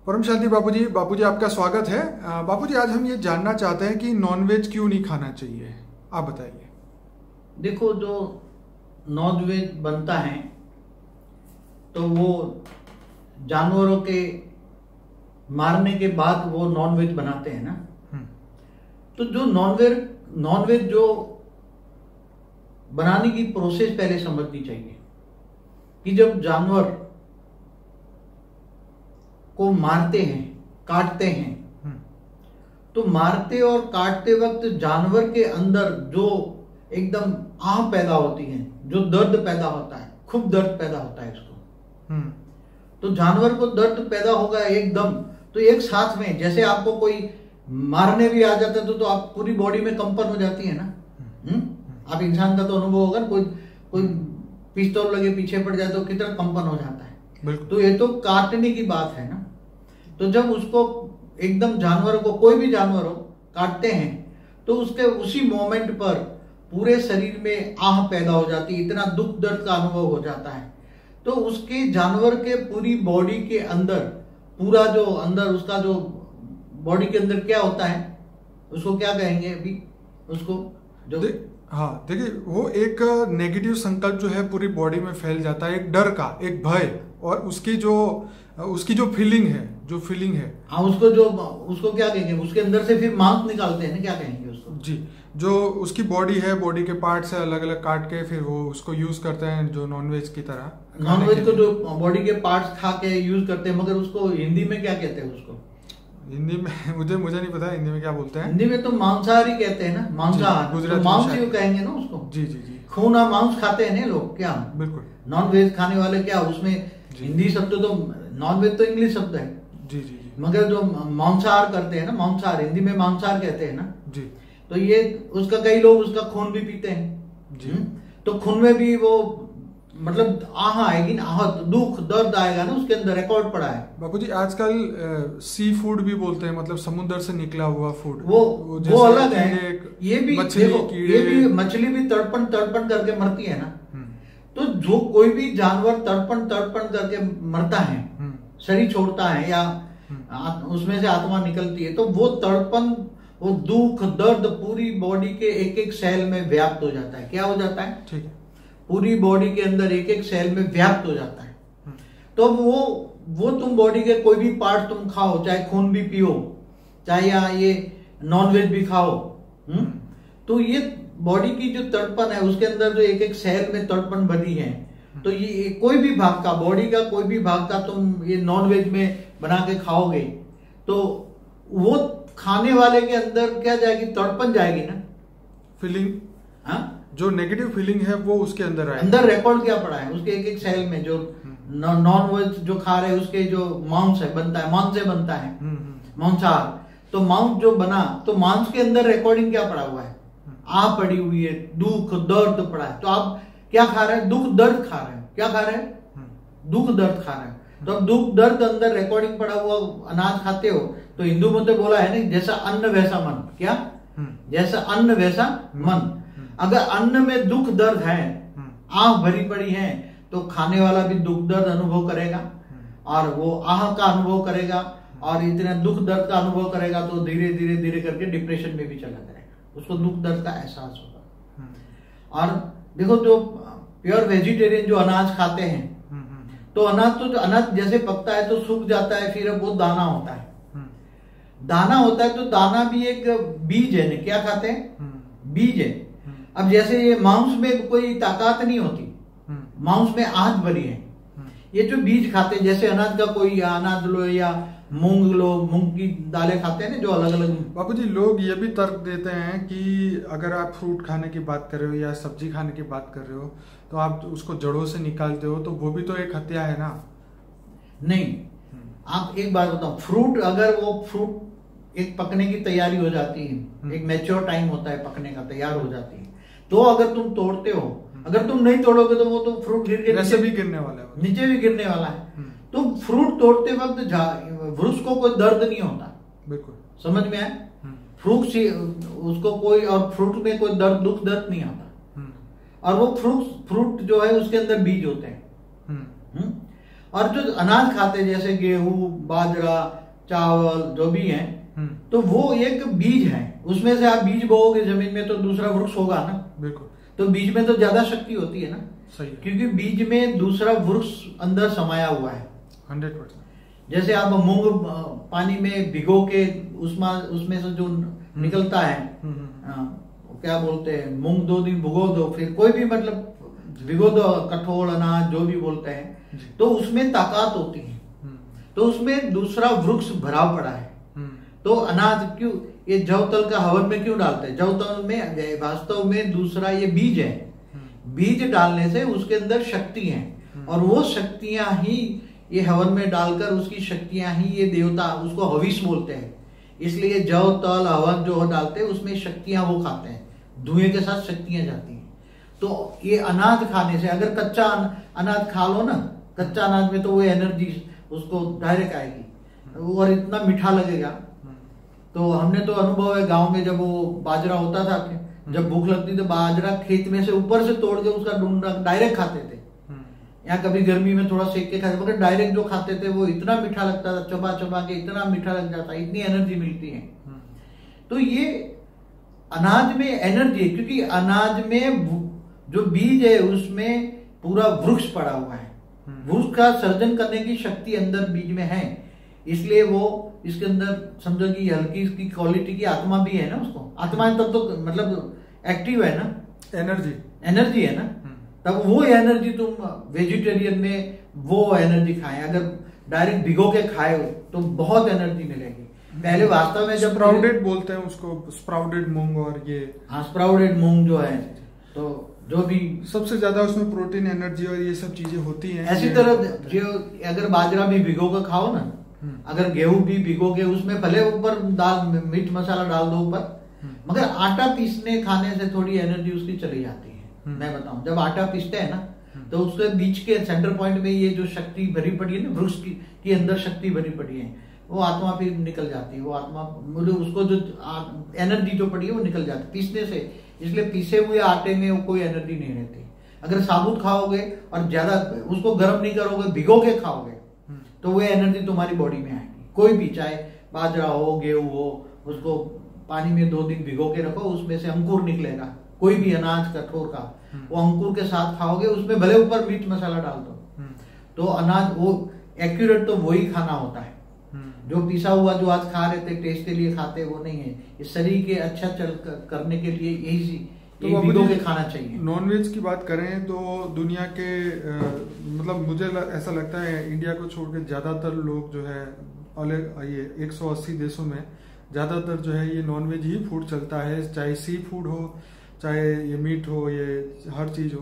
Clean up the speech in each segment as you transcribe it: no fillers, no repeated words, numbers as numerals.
परम शांति बापूजी आपका स्वागत है। बापूजी आज हम ये जानना चाहते हैं कि नॉनवेज क्यों नहीं खाना चाहिए, आप बताइए। देखो, जो नॉनवेज बनता है तो वो जानवरों के मारने के बाद वो नॉनवेज बनाते हैं ना। तो जो नॉनवेज जो बनाने की प्रोसेस पहले समझनी चाहिए कि जब जानवर को मारते हैं, काटते हैं, तो मारते और काटते वक्त जानवर के अंदर जो एकदम आह पैदा होती है, जो दर्द पैदा होता है, खूब दर्द पैदा होता है इसको। तो जानवर को दर्द पैदा होगा एकदम, तो एक साथ में जैसे आपको कोई मारने भी आ जाता है तो आप पूरी बॉडी में कंपन हो जाती है ना। आप इंसान का तो अनुभव होगा, कोई पिस्तौल लगे पीछे पड़ जाए तो कितना कंपन हो जाता है। तो ये तो काटने की बात है ना। तो जब उसको एकदम जानवर को, कोई भी जानवर हो, काटते हैं तो उसके उसी मोमेंट पर पूरे शरीर में आह पैदा हो जाती है, इतना दुख दर्द का अनुभव हो जाता है। तो उसके जानवर के पूरी बॉडी के अंदर, पूरा जो अंदर उसका जो बॉडी के अंदर क्या होता है, उसको क्या कहेंगे अभी, उसको जो देखिए वो एक नेगेटिव संकल्प जो है पूरी बॉडी में फैल जाता है, एक डर का, एक भय, और उसकी जो फीलिंग है हाँ, उसको क्या कहेंगे, उसके अंदर से फिर मांस निकालते हैं ना, क्या कहेंगे उसको जी। जो उसकी बॉडी है, बॉडी के पार्ट्स है, अलग अलग काट के फिर वो उसको यूज करते हैं जो नॉनवेज की तरह। नॉनवेज को जो बॉडी के पार्ट्स खा के यूज करते हैं, मगर उसको हिंदी में क्या कहते हैं उसको? हिंदी में मुझे नहीं पता हिंदी में क्या बोलते हैं। हिंदी में तो मांसाहारी कहते हैं ना, मांसाहार, तो मांस ही कहेंगे ना उसको। जी। खून और मांस खाते हैं ना लोग, क्या बिल्कुल नॉनवेज खाने वाले, क्या उसमें हिंदी शब्द तो, नॉनवेज तो इंग्लिश शब्द है जी, मगर जो मांसाहार करते हैं ना, मांसाहार हिंदी में मांसाहार कहते हैं ना जी। तो ये उसका, कई लोग उसका खून भी पीते हैं जी। तो खून में भी वो मतलब आह आएगी ना, आह, दुख दर्द आएगा ना, उसके अंदर रिकॉर्ड पड़ा है। बापूजी आजकल सी फूड भी बोलते हैं, मतलब समुद्र से निकला हुआ फूड, वो अलग है। ये भी मछली भी तड़पण करके मरती है ना। तो जो कोई भी जानवर तड़पण करके मरता है, शरीर छोड़ता है या उसमें से आत्मा निकलती है, तो वो तड़पण, वो दुख दर्द पूरी बॉडी के एक एक सेल में व्याप्त हो जाता है। क्या हो जाता है? ठीक है, पूरी बॉडी के अंदर एक एक सेल में व्याप्त हो जाता है। तो वो तुम बॉडी के कोई भी पार्ट तुम खाओ, चाहे खून भी पियो, चाहे या ये नॉनवेज भी खाओ, तो ये बॉडी की जो तड़पन है, उसके अंदर जो एक एक सेल में तड़पन बनी है, तो ये कोई भी भाग का, बॉडी का कोई भी भाग का तुम ये नॉनवेज में बना के खाओगे तो वो खाने वाले के अंदर क्या जाएगी, तड़पन जाएगी ना, फीलिंग। हाँ, जो नेगेटिव फीलिंग है वो उसके अंदर आएगी। अंदर रिकॉर्ड क्या पड़ा है उसके एक एक सेल में, जो नॉनवेज जो खा रहे हैं उसके जो मांस है बनता है, मांस से बनता है मांसाहार, तो मांस जो बना, तो मांस के अंदर रिकॉर्डिंग क्या पड़ा हुआ है, आह पड़ी हुई है, दुख दर्द पड़ा है। तो आप क्या खा रहे हैं? दुख दर्द खा रहे हैं। क्या खा रहे हैं? दुख दर्द खा रहे हैं। तो अब दुख दर्द अंदर रिकॉर्डिंग पड़ा हुआ अनाज खाते हो, तो हिंदू में तो बोला है ना, जैसा अन्न वैसा मन। क्या? जैसा अन्न वैसा मन। अगर अन्न में दुख दर्द है, आह भरी पड़ी है, तो खाने वाला भी दुख दर्द अनुभव करेगा और वो आह का अनुभव करेगा और इतना दुख दर्द का अनुभव करेगा, तो धीरे धीरे करके डिप्रेशन में भी चला जाएगा, उसको दुख दर्द का एहसास होगा। और देखो, जो प्योर वेजिटेरियन जो अनाज खाते हैं, तो अनाज जैसे पकता है तो सूख जाता है, फिर अब वो दाना होता है। दाना होता है तो दाना भी एक बीज है ना, क्या खाते हैं? बीज है। अब जैसे ये मांस में कोई ताकत नहीं होती, मांस में आग भरी है। ये जो बीज खाते हैं, जैसे अनाज का कोई अनाज लो या मूंग लो, मूंग की दालें खाते हैं ना, जो अलग अलग। बापूजी लोग ये भी तर्क देते हैं कि अगर आप फ्रूट खाने की बात कर रहे हो या सब्जी खाने की बात कर रहे हो, तो आप उसको जड़ों से निकालते हो, तो वो भी तो एक हत्या है ना। नहीं, आप एक बात बताओ, फ्रूट, अगर वो फ्रूट एक पकने की तैयारी हो जाती है, एक मैच्योर टाइम होता है पकने का, तैयार हो जाती है, तो अगर तुम तोड़ते हो, अगर तुम नहीं तोड़ोगे तो वो तो फ्रूट गिर के नीचे भी गिरने वाला है, नीचे भी गिरने वाला है। तो फ्रूट तोड़ते वक्त वृक्ष को कोई दर्द नहीं होता। बिल्कुल, समझ में आया? फ्रूट से उसको कोई, और फ्रूट में कोई दर्द, दुख दर्द नहीं आता। और वो फ्रूट जो है उसके अंदर बीज होते हैं। और जो अनाज खाते हैं जैसे गेहूं, बाजरा, चावल जो भी है, तो वो एक बीज है। उसमें से आप बीज बोओगे जमीन में तो दूसरा वृक्ष होगा ना। बिल्कुल। तो बीज में तो ज्यादा शक्ति होती है ना। सही है। क्योंकि बीज में दूसरा वृक्ष अंदर समाया हुआ है। 100%। जैसे आप मूंग पानी में भिगो के उसमें से जो निकलता है, क्या बोलते हैं, मूंग 2 दिन भिगो दो, फिर कोई भी मतलब भिगो दो, कठोल अनाज जो भी बोलते हैं, तो उसमें ताकत होती है। तो उसमें दूसरा वृक्ष भरा पड़ा है। तो अनाज क्यों ये जौ तल का हवन में क्यों डालते हैं? जौ तल में वास्तव में दूसरा ये बीज है। बीज डालने से उसके अंदर शक्ति है, और वो शक्तियां ही ये हवन में डालकर उसकी शक्तियां ही ये देवता, उसको हविष बोलते हैं। इसलिए जौ तल हवन जो डालते हैं उसमें शक्तियां वो खाते हैं, धुएं के साथ शक्तियां जाती हैं। तो ये अनाज खाने से, अगर कच्चा अनाज खा लो ना, कच्चा अनाज में तो वो एनर्जी उसको डायरेक्ट आएगी और इतना मीठा लगेगा। तो हमने तो अनुभव है गांव में, जब वो बाजरा होता था, जब भूख लगती तो बाजरा खेत में से ऊपर से तोड़ के उसका डूंडा डायरेक्ट खाते थे। या कभी गर्मी में थोड़ा सेक के खाते, मगर डायरेक्ट जो खाते थे वो इतना मीठा लगता था, चबा चबा के इतना मीठा लग जाता, इतनी एनर्जी मिलती है। तो ये अनाज में एनर्जी है, क्योंकि अनाज में जो बीज है उसमें पूरा वृक्ष पड़ा हुआ है। वृक्ष का सर्जन करने की शक्ति अंदर बीज में है, इसलिए वो इसके अंदर समझो कि हल्की इसकी क्वालिटी की आत्मा भी है ना। उसको आत्मा तब तो मतलब एक्टिव है ना, एनर्जी है ना। तब वो एनर्जी तुम वेजिटेरियन में वो एनर्जी खाएं, अगर डायरेक्ट भिगो के खाए तो बहुत एनर्जी मिलेगी। पहले वास्तव में जब स्प्राउडेड बोलते हैं उसको, स्प्राउडेड मूंग, और ये स्प्राउडेड मूंग जो है, तो जो भी सबसे ज्यादा उसमें प्रोटीन, एनर्जी और ये सब चीजें होती हैं। ऐसी तरह जो अगर बाजरा भी भिगो के खाओ ना, अगर गेहूं भी भिगो के उसमें भले ऊपर दाल मीट मसाला डाल दो ऊपर, मगर आटा पीसने खाने से थोड़ी एनर्जी उसकी चली जाती है। मैं बताऊं, जब आटा पीसते हैं ना, तो उसके बीच के सेंटर पॉइंट में ये जो शक्ति भरी पड़ी है ना, वृक्ष की अंदर शक्ति भरी पड़ी है, वो आत्मा फिर निकल जाती है। वो आत्मा उसको जो एनर्जी जो पड़ी है वो निकल जाती है पीसने से। इसलिए पीसे हुए आटे में वो कोई एनर्जी नहीं रहती। अगर साबुत खाओगे और ज्यादा उसको गर्म नहीं करोगे, भिगो के खाओगे, तो वो एनर्जी तुम्हारी बॉडी में आएगी। कोई भी, चाहे बाजरा हो, गेहूं हो, उसको पानी में 2 दिन भिगो के रखो, उसमें से अंकुर निकलेगा। कोई भी अनाज कठोर का, वो अंकुर के साथ खाओगे, उसमें भले ऊपर मीट मसाला डाल दो, तो अनाज वो एक्यूरेट तो वही खाना होता है। जो पिसा हुआ जो आज खा रहे थे टेस्ट के लिए खाते, वो नहीं है। इस शरीर के अच्छा चल करने के लिए यही भिगो के खाना चाहिए। नॉनवेज की बात करें तो दुनिया के मतलब मुझे ऐसा लगता है इंडिया को छोड़ के ज्यादातर लोग जो है, ये 180 देशों में ज्यादातर जो है ये नॉनवेज ही फूड चलता है। चाहे सी फूड हो, चाहे ये मीट हो, ये हर चीज हो।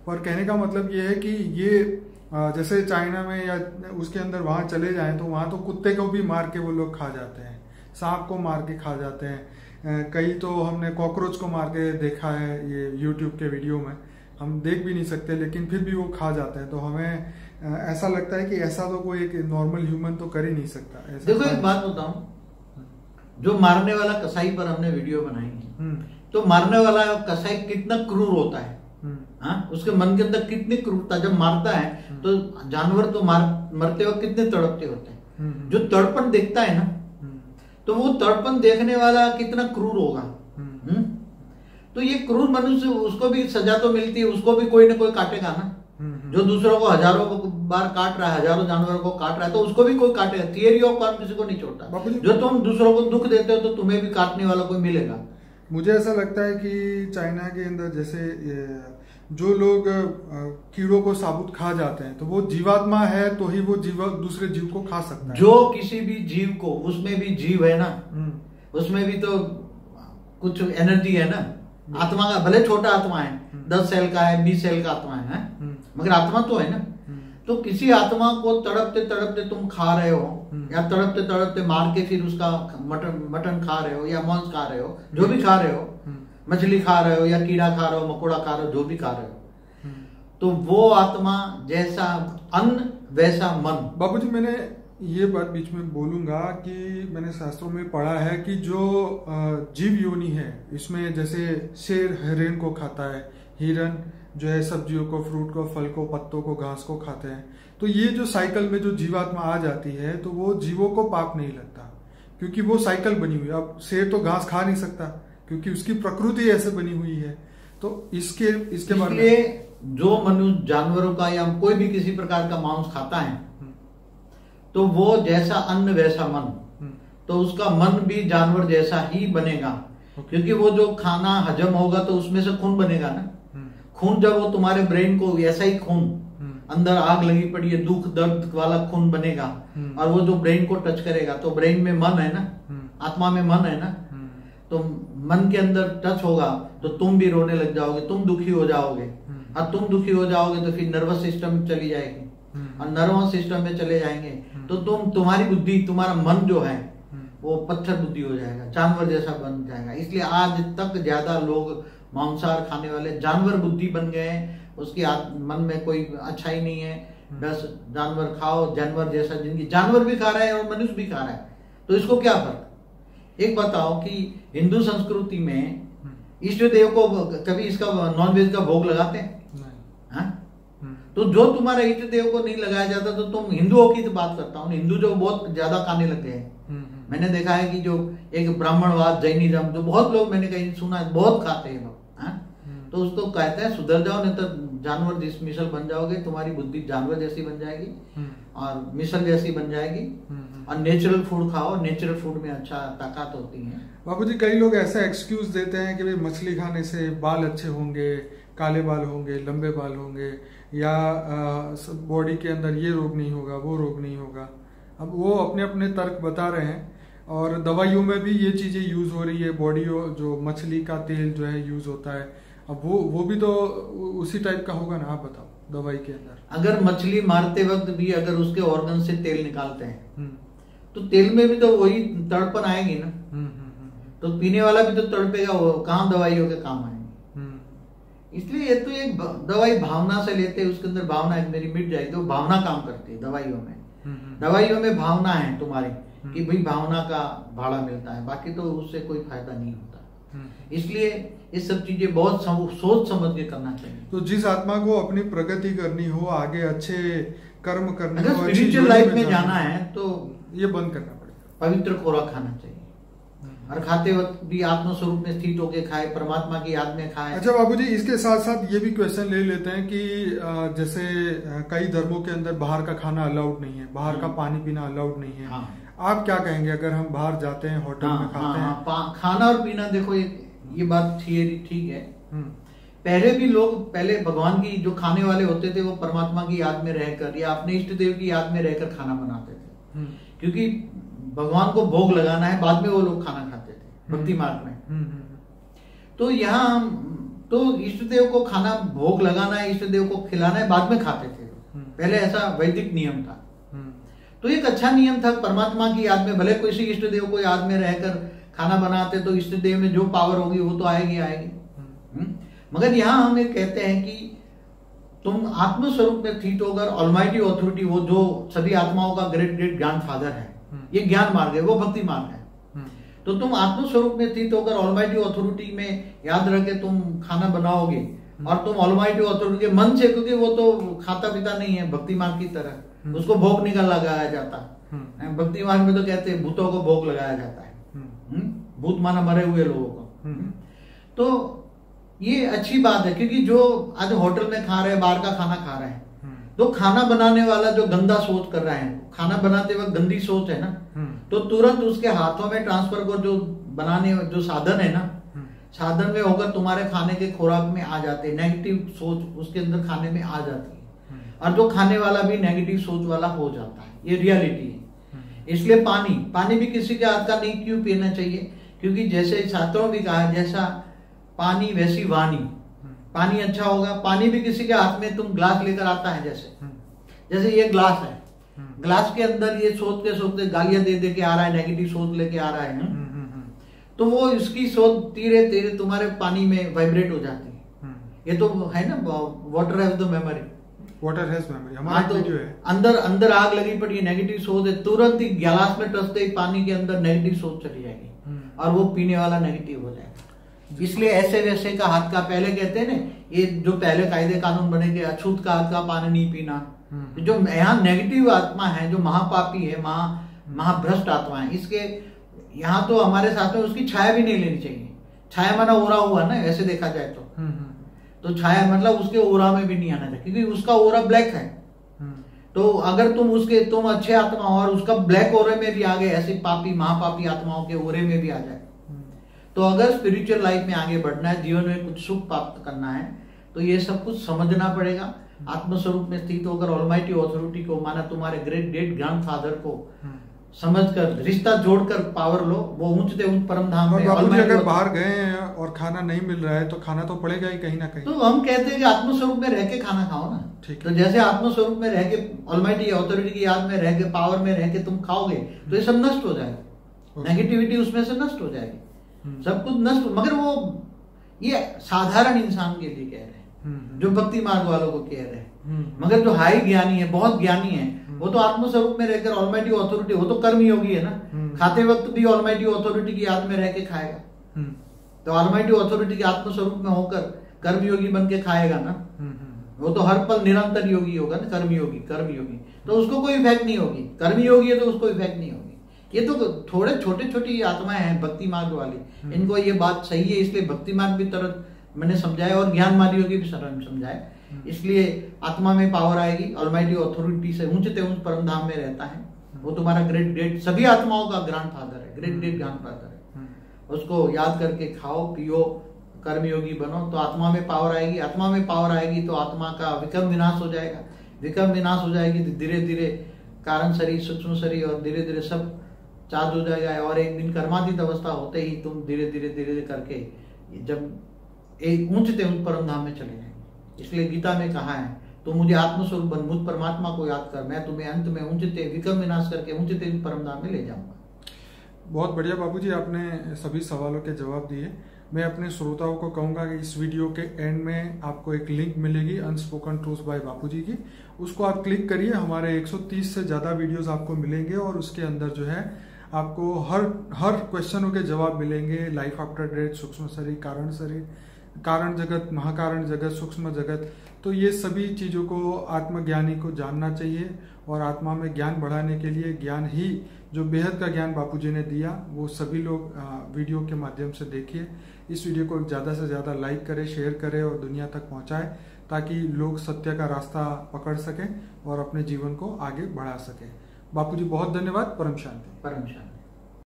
पर कहने का मतलब ये है कि ये जैसे चाइना में या उसके अंदर वहां चले जाएं तो वहां तो कुत्ते को भी मार के वो लोग खा जाते हैं, सांप को मार के खा जाते हैं। कई तो हमने कॉकरोच को मार के देखा है ये यूट्यूब के वीडियो में। हम देख भी नहीं सकते लेकिन फिर भी वो खा जाते हैं। तो हमें ऐसा लगता है कि ऐसा तो कोई एक नॉर्मल ह्यूमन तो कर ही नहीं सकता। देखो एक बात बताऊं, जो मारने वाला कसाई पर हमने वीडियो बनाई है, तो मारने वाला कसाई कितना क्रूर होता है। उसके मन के अंदर कितनी क्रूरता, जब मारता है तो जानवर तो मरते वक्त कितने तड़पते होते हैं। जो तड़पन देखता है ना, तो वो तड़पन देखने वाला कितना क्रूर होगा। तो ये क्रूर मनुष्य, उसको भी सजा तो मिलती है, उसको भी कोई ना कोई काटेगा ना। जो दूसरों को हजारों बार काट रहा है, हजारों जानवरों को काट रहा है, तो उसको भी कोई काटेगा। थियरी ऑफ कॉन्स किसी को नहीं छोड़ता। जो तुम दूसरों को दुख देते हो तो तुम्हें भी काटने वाला कोई मिलेगा। मुझे ऐसा लगता है कि चाइना के अंदर जैसे जो लोग कीड़ों को साबुत खा जाते हैं, तो वो जीवात्मा है तो ही वो दूसरे जीव को खा सकता है। जो किसी भी जीव को, उसमें भी जीव है ना, उसमें भी तो कुछ एनर्जी है ना। आत्मा का भले छोटा आत्मा है, 10 सेल का है, 20 सेल का आत्मा है, मगर आत्मा तो है ना। तो किसी आत्मा को तड़पते तड़पते तुम खा रहे हो, या तड़पते तड़पते मार के फिर उसका मटन खा रहे हो, या मांस खा रहे हो, जो भी खा रहे हो, मछली खा रहे हो, या कीड़ा खा रहे हो, मकोड़ा खा रहे हो, जो भी खा रहे हो, तो वो आत्मा जैसा अन्न वैसा मन। बाबूजी, मैंने ये बात बीच में बोलूंगा कि मैंने शास्त्रों में पढ़ा है कि जो जीव योनि है, इसमें जैसे शेर हिरण को खाता है, हिरण जो है सब्जियों को, फ्रूट को, फल को, पत्तों को, घास को खाते हैं। तो ये जो साइकिल में जो जीवात्मा आ जाती है तो वो जीवों को पाप नहीं लगता, क्योंकि वो साइकिल बनी हुई है। अब शेर तो घास खा नहीं सकता क्योंकि उसकी प्रकृति ऐसे बनी हुई है। तो इसके बारे में जो मनुष्य जानवरों का या कोई भी किसी प्रकार का मांस खाता है तो वो जैसा अन्न वैसा मन, तो उसका मन भी जानवर जैसा ही बनेगा, क्योंकि वो जो खाना हजम होगा तो उसमें से खून बनेगा ना। खून जब वो तुम्हारे ब्रेन को ऐसा ही खून अंदर आग लगी पड़ी है, दुख दर्द वाला खून बनेगा और वो जो ब्रेन को टच करेगा तो ब्रेन में मन है ना, आत्मा में मन है ना, तो मन के अंदर टच होगा तो तुम भी रोने लग जाओगे, तुम दुखी हो जाओगे और तुम दुखी हो जाओगे तो फिर नर्वस सिस्टम चली जाएगी और नर्वस सिस्टम में चले जाएंगे तो तुम्हारी बुद्धि, तुम्हारा मन जो है वो पत्थर बुद्धि हो जाएगा, जानवर जैसा बन जाएगा। इसलिए आज तक ज्यादा लोग मांसाहार खाने वाले जानवर बुद्धि बन गए हैं, उसकी मन में कोई अच्छा ही नहीं है, बस जानवर खाओ, जानवर जैसा जिंदगी। जानवर भी खा रहा है और मनुष्य भी खा रहा है, तो इसको क्या फर्क। एक बताओ कि हिंदू संस्कृति में इष्ट देव को कभी इसका नॉनवेज का भोग लगाते हैं? तो जो तुम्हारा इष्ट देव को नहीं लगाया जाता, तो तुम हिंदुओं की तो बात करता हूँ, हिंदू जो बहुत ज्यादा खाने लगे हैं। मैंने देखा है कि जो एक ब्राह्मणवाद, जैनिज्म, जो बहुत लोग मैंने कहीं सुना है बहुत खाते हैं लोग, तो उसको कहते हैं सुधर जाओ, नहीं तो जानवर जिस मिसल बन जाओगे, तुम्हारी बुद्धि जानवर जैसी बन जाएगी और मिसल जैसी बन जाएगी। और नेचुरल फूड खाओ, नेचुरल फूड में अच्छा ताकत होती है। बाबूजी कई लोग ऐसा एक्सक्यूज देते हैं कि भाई मछली खाने से बाल अच्छे होंगे, काले बाल होंगे, लंबे बाल होंगे, या बॉडी के अंदर ये रोग नहीं होगा, वो रोग नहीं होगा। अब वो अपने अपने तर्क बता रहे हैं और दवाइयों में भी ये चीजें यूज हो रही है। बॉडी जो मछली का तेल जो है यूज होता है, अब वो भी तो उसी टाइप का होगा ना। आप बताओ दवाई के अंदर अगर मछली मारते वक्त भी अगर उसके ऑर्गन से तेल निकालते हैं तो तेल में भी तो वही तड़पन आएगी ना, तो पीने वाला भी तो तड़पेगा, वो कहाँ दवाइयों के काम आएंगे। इसलिए ये तो एक दवाई भावना से लेते हैं, उसके अंदर भावना मेरी मिट जाएगी, तो भावना काम करती है दवाइयों में। दवाइयों में भावना है तुम्हारी कि भाई भावना का भाड़ा मिलता है, बाकी तो उससे कोई फायदा नहीं होता। इसलिए ये सब चीजें बहुत सोच समझ के करना चाहिए। तो जिस आत्मा को अपनी प्रगति करनी हो, आगे अच्छे कर्म करने हो, स्पिरिचुअल लाइफ में जाना है तो ये बंद करना पड़ेगा। पवित्र खोराक खाना चाहिए और खाते वक्त भी आत्म स्वरूप में स्थित होके खाए, परमात्मा की याद में खाए। अच्छा बाबूजी, इसके साथ साथ ये भी क्वेश्चन ले लेते हैं कि जैसे कई धर्मों के अंदर बाहर का खाना अलाउड नहीं है, बाहर का पानी पीना अलाउड नहीं है। आप क्या कहेंगे अगर हम बाहर जाते हैं, होटल में खाते हैं? खाना और पीना, देखो ये बात थियरी ठीक है। पहले भी लोग, पहले भगवान की जो खाने वाले होते थे वो परमात्मा की याद में रहकर या अपने इष्ट देव की याद में रहकर खाना बनाते थे, क्योंकि भगवान को भोग लगाना है, बाद में वो लोग खाना खाते थे भक्ति मार्ग में। तो यहाँ तो इष्ट देव को खाना भोग लगाना है, इष्ट देव को खिलाना है, बाद में खाते थे। पहले ऐसा वैदिक नियम था, तो एक अच्छा नियम था। परमात्मा की याद में भले किसी इष्ट देव को याद में रहकर खाना बनाते तो इष्ट देव में जो पावर होगी वो तो आएगी आएगी। मगर यहाँ हम ये कहते हैं कि तुम आत्म स्वरूप में स्थित होकर ऑलमाइटी ऑथोरिटी, वो जो सभी आत्माओं का ग्रेट ग्रेट ग्रैंडफादर है, ये ज्ञान मार्ग है, वो भक्ति मार्ग है। तो तुम आत्म स्वरूप में स्थित होकर ऑलमाइटी ऑथोरिटी में याद रख के तुम खाना बनाओगे और तुम ऑलमाइटी ऑथोरिटी के मन से, क्योंकि वो तो खाता पीता नहीं है भक्ति मार्ग की तरह, उसको भोग निकल लगाया जाता है। भक्ति मार्ग में तो कहते हैं भूतों को भोग लगाया जाता है, भूत माना मरे हुए लोगों को। तो ये अच्छी बात है, क्योंकि जो आज होटल में खा रहे हैं, बाहर का खाना खा रहे हैं, तो खाना बनाने वाला जो गंदा सोच कर रहा है, खाना बनाते वक्त गंदी सोच है ना, तो तुरंत उसके हाथों में ट्रांसफर को जो बनाने जो साधन है ना, साधन में होकर तुम्हारे खाने के खुराक में आ जाते हैं। नेगेटिव सोच उसके अंदर खाने में आ जाती है और जो खाने वाला भी नेगेटिव सोच वाला हो जाता है। ये रियलिटी है। इसलिए पानी भी किसी के हाथ का नहीं क्यों पीना चाहिए, क्योंकि जैसे छात्रों भी कहा, जैसा पानी वैसी वाणी। पानी अच्छा होगा, पानी भी किसी के हाथ में तुम ग्लास लेकर आता है, जैसे ये ग्लास है, ग्लास के अंदर ये सोचते गालियां दे के आ रहा है, नेगेटिव सोच लेके आ रहा है, तो वो इसकी सोच धीरे धीरे तुम्हारे पानी में वाइब्रेट हो जाती है। ये तो है ना, water has the memory, water has memory. हमारा तो अंदर अंदर आग लगी पड़ी है, नेगेटिव सोच है, तुरंत ही गिलास में टसते ही पानी के अंदर नेगेटिव सोच चली जाएगी और वो पीने वाला नेगेटिव हो जाएगा। इसलिए ऐसे वैसे का हाथ का, पहले कहते हैं ना, ये जो पहले कायदे कानून बने के अछूत का हाथ का पानी नहीं पीना, जो यहाँ नेगेटिव आत्मा है, जो महापापी है, महाभ्रष्ट आत्मा है, इसके यहाँ तो हमारे साथ में उसकी छाया भी नहीं लेनी चाहिए। छाया माना ओरा हुआ ना, ऐसे देखा जाए तो छाया मतलब उसके ओरा में भी नहीं आना चाहिए, क्योंकि उसका ओरा ब्लैक है। तो अगर तुम अच्छे आत्मा हो और उसका ब्लैक ओरे में भी आ गए, ऐसी पापी महापापी आत्माओं के ओरे में भी आ जाए, तो अगर स्पिरिचुअल लाइफ में आगे बढ़ना है, जीवन में कुछ सुख प्राप्त करना है, तो ये सब कुछ समझना पड़ेगा। आत्मस्वरूप में स्थित होकर ऑलमाइटी ऑथोरिटी को, माना तुम्हारे ग्रेट ग्रेट ग्रैंडफादर को समझकर, रिश्ता जोड़कर पावर लो, वो ऊंचते ऊंच परम धाम में। अगर बाहर गए हैं और खाना नहीं मिल रहा है तो खाना तो पड़ेगा ही कहीं ना कहीं। तो हम कहते हैं कि आत्मस्वरूप में रह के खाना खाओ ना। तो जैसे आत्मस्वरूप में रह के, ऑलमाइटी ऑथोरिटी की याद में रह के, पावर में रह के तुम खाओगे तो ये सब नष्ट हो जाएगा, नेगेटिविटी उसमें से नष्ट हो जाएगी, सब कुछ नष्ट। मगर वो ये साधारण इंसान के लिए कह रहे हैं, जो भक्ति मार्ग वालों को कह रहे हैं। मगर जो हाई ज्ञानी है, बहुत ज्ञानी है, वो तो आत्मस्वरूप में रहकर ऑलमाइटी ऑथोरिटी, वो तो कर्म योगी है ना, खाते वक्त भी ऑलमाइटी ऑथोरिटी की याद में रह के खाएगा। तो ऑलमाइटी ऑथोरिटी के आत्मस्वरूप में होकर कर्म योगी बन के खाएगा ना, वो तो हर पल निरंतर योगी होगा ना, कर्म योगी तो उसको कोई इफेक्ट नहीं होगी। कर्म योगी है तो उसको इफेक्ट नहीं होगी। ये तो थोड़े छोटे छोटी आत्माएं हैं भक्ति मार्ग वाली, इनको ये बात सही है, इसलिए भक्ति मार्ग भी तरह मैंने समझाया और ज्ञान मार्ग योगी भी समझाया। इसलिए आत्मा में पावर आएगी, ऑलमाइटी ऑथोरिटी से ऊंचते ऊंच परम धाम में रहता है। वो तुम्हारा ग्रेट ग्रेट सभी आत्माओं का ग्रैंडफादर है, ग्रेट ग्रेट ग्रैंडफादर है। उसको याद करके खाओ पियो, कर्मयोगी बनो, तो आत्मा में पावर आएगी। आत्मा में पावर आएगी तो आत्मा का विक्रम विनाश हो जाएगा। विक्रम विनाश हो जाएगी तो धीरे धीरे कारण शरीर, सूक्ष्म शरीर और धीरे धीरे सब चार्ज हो जाएगा। और एक दिन कर्मातीत अवस्था होते ही तुम धीरे धीरे करके जब एक ऊंचते ऊंच परम धाम में चले जाएंगे। इसलिए गीता में कहा है, तो मुझे आत्मस्वरूप बन, मुझ परमात्मा को याद कर, मैं तुम्हें अंत में ऊंचते विक्रम विनाश करके ऊंचते परम धाम में ले जाऊंगा। बहुत बढ़िया बाबूजी, आपने सभी सवालों के जवाब दिए। मैं अपने श्रोताओं को कहूंगा कि इस वीडियो के एंड में आपको एक लिंक मिलेगी अनस्पोकन ट्रूथ बाय बापूजी की, उसको आप क्लिक करिए। हमारे 130 से ज्यादा वीडियोस आपको मिलेंगे और उसके अंदर जो है आपको हर क्वेश्चनों के जवाब मिलेंगे। लाइफ आफ्टर डेथ, सूक्ष्म शरीर, कारण जगत, महाकारण जगत, सूक्ष्म जगत, तो ये सभी चीजों को आत्मज्ञानी को जानना चाहिए। और आत्मा में ज्ञान बढ़ाने के लिए ज्ञान ही, जो बेहद का ज्ञान बापूजी ने दिया, वो सभी लोग वीडियो के माध्यम से देखिए। इस वीडियो को ज्यादा से ज्यादा लाइक करें, शेयर करें और दुनिया तक पहुंचाएं, ताकि लोग सत्य का रास्ता पकड़ सकें और अपने जीवन को आगे बढ़ा सकें। बापूजी बहुत धन्यवाद। परम शांति। परम शांति।